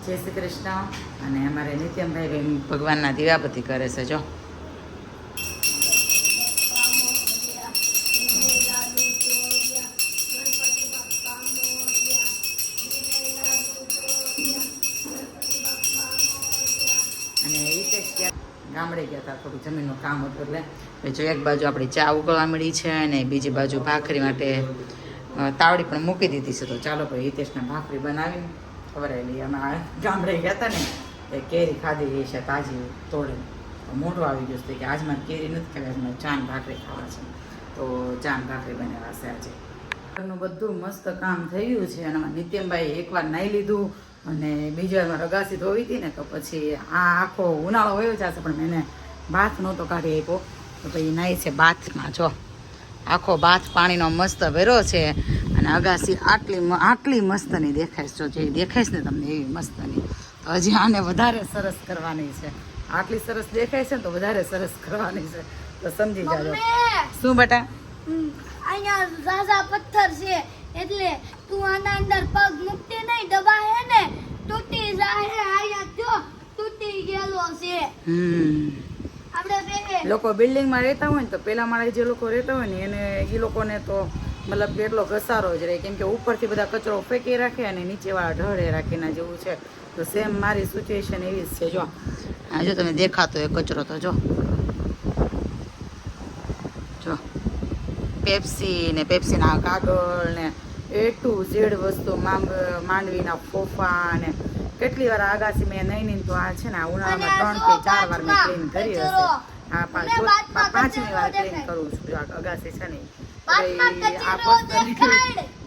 જય શ્રી કૃષ્ણ. અને અમારે નિત્યમભાઈ ભગવાનના દીવાબત્તી કરે છે જો. ગામડે ગયા હતા, થોડું જમીનનું કામ હતું એટલે જો એક બાજુ આપણી ચા ઉકળવા મળી છે અને બીજી બાજુ ભાખરી માટે તાવડી પણ મૂકી દીધી છે. તો ચાલો ભાઈ હિતેશને ભાખરી બનાવીને ખવડાવી. અમે ગામડે ગયા હતા ને એ કેરી ખાધી છે તાજી તોડે, મોઢું આવી ગયું છે કે આજ મારે કેરી નથી ખાવી, આજ મારે ચાન ભાખરી ખાવા છે. તો ચાન ભાખરી બનાવ્યા છે આજે. ઘરનું બધું મસ્ત કામ થઈ ગયું છે અને નિત્યમભાઈ એકવાર નાહી લીધું અને બીજી વાર રગાસી ધોવી હતી ને તો પછી આ આખો ઉનાળો વયો જશે પણ મેં એને બાથ નહોતો કાઢી આપ્યો. તો પછી નાહી છે બાથમાં જો. આખો બાથ પાણીનો મસ્ત ભેરો છે અને અગાસી આટલી મસ્તની દેખાઈશ જો, જે દેખાઈશ ને તમને એવી મસ્તની. તો હજી આને વધારે સરસ કરવાની છે. આટલી સરસ દેખાય છે ને તો વધારે સરસ કરવાની છે. તો સમજી જાજો. શું બેટા? અહીંયા ઝાઝા પથ્થર છે એટલે તું આના અંદર પગ મૂકતી નહીં, દબા હે ને તૂટી જાય. અહીંયા જો તૂટી ગયેલો છે. આપણે લોકો બિલ્ડિંગમાં રહેતા હોય ને તો પેલા માળે જે લોકો રહેતા હોય ને એને એ લોકોને તો મતલબ કેટલો ઘસારો જ રહે, કેમ કે ઉપરથી બધા કચરો ફેંકી રાખે અને નીચેવાળા ઢળે રાખીને જેવું છે. તો સેમ મારી સિચ્યુએશન એવી જ છે જો. આ જો તમે દેખાતો એ કચરો તો જો જો પેપ્સી ને પેપ્સીના કાગળ ને એ ટુ ઝેડ વસ્તુ, માંડવીના ફોફા ને કેટલી વાર આગાસી મેં નહીં તો આ છે ને આ ઉનાળામાં 3 કે 4 વાર મેં ક્લીન કરી હશે. આ પાંચમી વાર ક્લીન કરું છું અગાસી છે ને.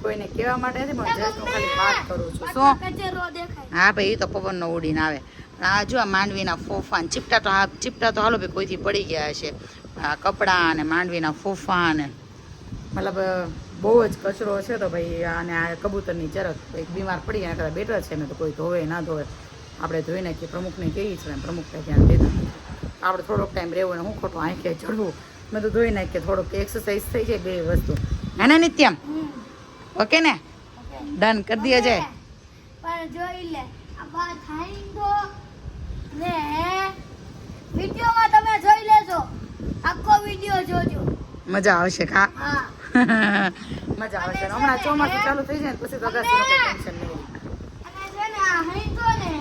કોઈને કહેવા માટે નથી પણ જસ્ટ હું ખાલી વાત કરું છું. શું? હા ભાઈ એ તો પવનનો ઉડીને આવે. આ જો આ માંડવીના ફોફા ને ચીપટા તો હાલો ભાઈ કોઈથી પડી ગયા હશે. આ કપડાં અને માંડવીના ફોફા ને મતલબ બહુ જ કચરો છે. તો ભાઈ આને આ કબૂતરની ચરક એક બીમાર પડી એના કરતાં બેટર છે ને તો કોઈ ધોવે ના ધોવે આપણે ધોઈ નાખીએ. પ્રમુખને કહીએ છીએ, પ્રમુખ કંઈ ધ્યાન દેતા આપણે થોડોક ટાઈમ રહેવું ને હું ખોટું આંખે ચડવું મેં તો ધોઈ નાખીએ. થોડોક એક્સરસાઇઝ થઈ જાય બે વસ્તુ હે ને નિત્યમ? ઓકે ને? ડન કરી દઈએ જાય. પણ જોઈ લે આ વાત થાય તો ને વિડિયોમાં તમે જોઈ લેજો, આખો વિડિયો જોજો, મજા આવશે. ખા હા મજા આવશે. હમણાં ચોમાસું ચાલુ થઈ જાય પછી તો અગાસીનું કંઈ ટેન્શન નહીં. અને છે ને આ હૈતો ને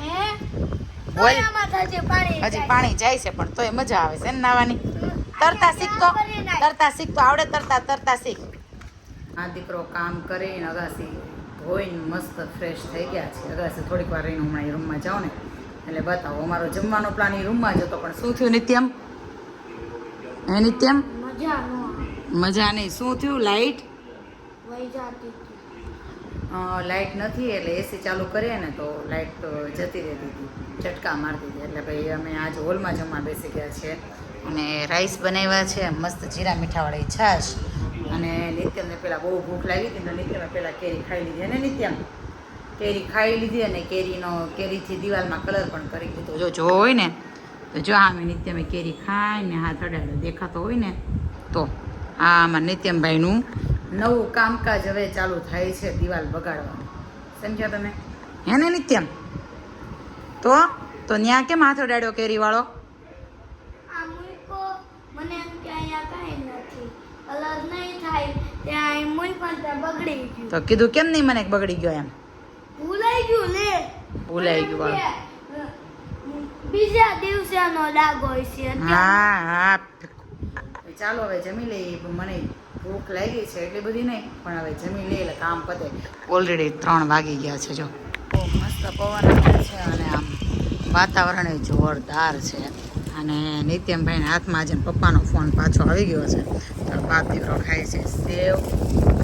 બોલ. હજી પાણી જાય છે પણ તોય મજા આવે છે ને નાવાની. તરતા શીખતો આવડે. તરતા શીખ. આ દીકરો કામ કરીને અગાસી ધોઈને મસ્ત ફ્રેશ થઈ ગયા છે. અગાસી થોડીક વાર રહીને હમણાં એ રૂમમાં જાઓ ને એટલે બતાવો. અમારો જમવાનો પ્લાન એ રૂમમાં જ હતો પણ શું થયું નિત્યમ? હે નિત્યમ? મજા નહીં. શું થયું? લાઈટ નથી એટલે એસી ચાલુ કરીએ ને તો લાઈટ તો જતી રહેતી હતી, ઝટકા મારતી હતી. એટલે ભાઈ અમે આજ હોલમાં જમવા બેસી ગયા છીએ અને રાઈસ બનાવ્યા છે મસ્ત જીરા મીઠાવાળી છાશ. અને નિત્યમને પહેલાં બહુ ભૂખ લાગી હતી તો નિત્યમે પહેલાં કેરી ખાઈ લીધી. અને નિત્યમ કેરી ખાઈ લીધી અને કેરીથી દિવાલમાં કલર પણ કરી લીધો. જો હોય ને તો જો આમે નિત્યમે કેરી ખાઈને હાથ અડાડ્યો દેખાતો હોય ને તો આ આમાં નિત્યમભાઈનું નવું કામકાજ હવે ચાલુ થાય છે, દિવાલ બગાડવાનું. સમજ્યા તમે? હે ને નિત્યમ? તો ત્યાં કેમ હાથ અડાડ્યો કેરીવાળો? મને એમ કે અહીંયા કાંઈ નથી, કલર નહીં થાય ત્યાં મુઈ પણ બગડી ગયું. તો કીધું કેમ નહીં મને બગડી ગયો એમ? ભૂલાઈ ગયું લે. ભૂલાઈ ગયું. બીજા દિવસેનો ડાઘ હોય છે. હા ચાલો હવે જમી લઈએ. મને ભૂખ લાગી છે એટલી બધી નહીં પણ હવે જમી લઈએ એટલે કામ પતે. ઓલરેડી 3 વાગી ગયા છે જો. બહુ મસ્ત પવન આવે છે અને આમ વાતાવરણ એ જોરદાર છે. અને નિત્યમભાઈના હાથમાં આજે પપ્પાનો ફોન પાછો આવી ગયો છે. તો બાપ દીકરો ખાય છે સેવ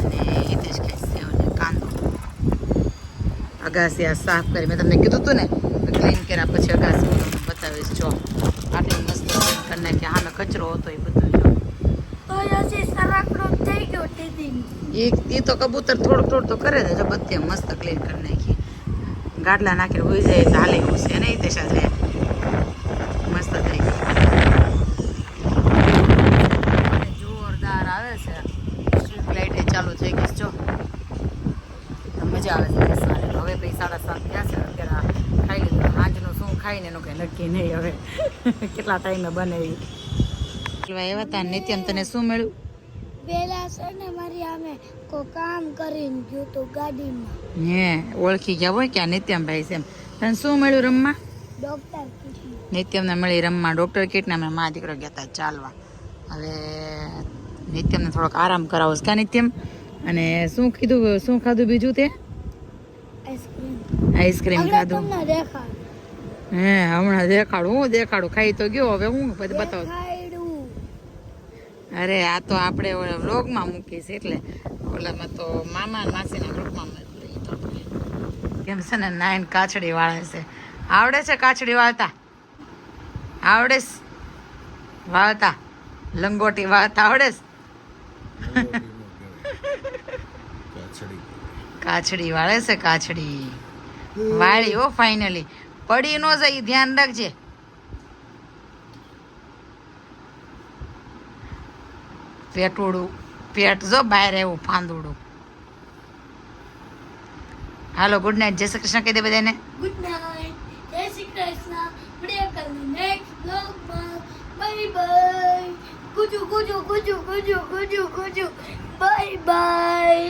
અને હિતેશ ખાય સેવ અને કાંદો. અગાસી આ સાફ કરી મેં તમને કીધું હતું ને ક્લીન કર્યા પછી અગાસી હું તમને બતાવીશ. જો આટલી મસ્ત ક્લીન કરી નાખી. સામે કચરો હતો એ બધું જો. એ તો કબૂતર થોડું તો કરે છે જો. બધી મસ્ત ક્લીન કરી નાખી. ગાડલા નાખીને હોઈ જાય તો હાલે એવું છે ને હિતેશ? આજે મસ્ત થઈ ગઈ. જોરદાર આવે છે. સ્ટ્રીટ લાઇટ ચાલુ થઈ ગઈ જો. મજા આવે છે બેસવાની. હવે ભાઈ 7:30 થયા છે અત્યારે ખાઈ ખાઈને એનું કંઈ નક્કી નહીં હવે કેટલા ટાઈમે બનાવી એવા તા નિત્યમ તને શું મળ્યું પેલા છે ને મારી આમે કોઈ કામ કરીને ગયું તું ગાડીમાં હે ઓળખી ગયા હોય કે આ નિત્યમભાઈ છે એમ તને શું મળ્યું રમવા ડોક્ટર કીધું નિત્યમને મળી રમવા ડૉક્ટર કીટને અમે મા દીકરો ગયા હતા ચાલવા હવે નિત્યમને થોડોક આરામ કરાવો છે ક્યાં નિત્યમ અને શું કીધું શું ખાધું બીજું તે આઈસ્ક્રીમ ખાધું તમને દેખાડ હે હમણાં દેખાડું હું દેખાડું ખાઈ તો ગયો હવે હું પછી બતાવું દેખાડું અરે આ તો આપણે વ્લોગમાં મૂકીશ એટલે ઓલામાં તો મામા અને માસીના ગ્રુપમાં કેમ છે ને નાઈન કાચડી વાળે છે આવડે છે કાચડી વાળતા આવડે છે વાળતા લંગોટી વાળતા આવડે છે કાચડી વાળે છે કાચડી વાળી હો ફાઇનલી પડી ન જાય ધ્યાન રાખજે પેટોડું પેટ જો બહાર એવું ફાંદુડું હાલો ગુડ નાઇટ જય શ્રી કૃષ્ણ કહી દે બધાને ગુડ નાઇટ જય શ્રી કૃષ્ણ મળીએ કાલે નેક્સ્ટ બ્લોગમાં bye bye Gujju Gujju Gujju Gujju Gujju Gujju bye bye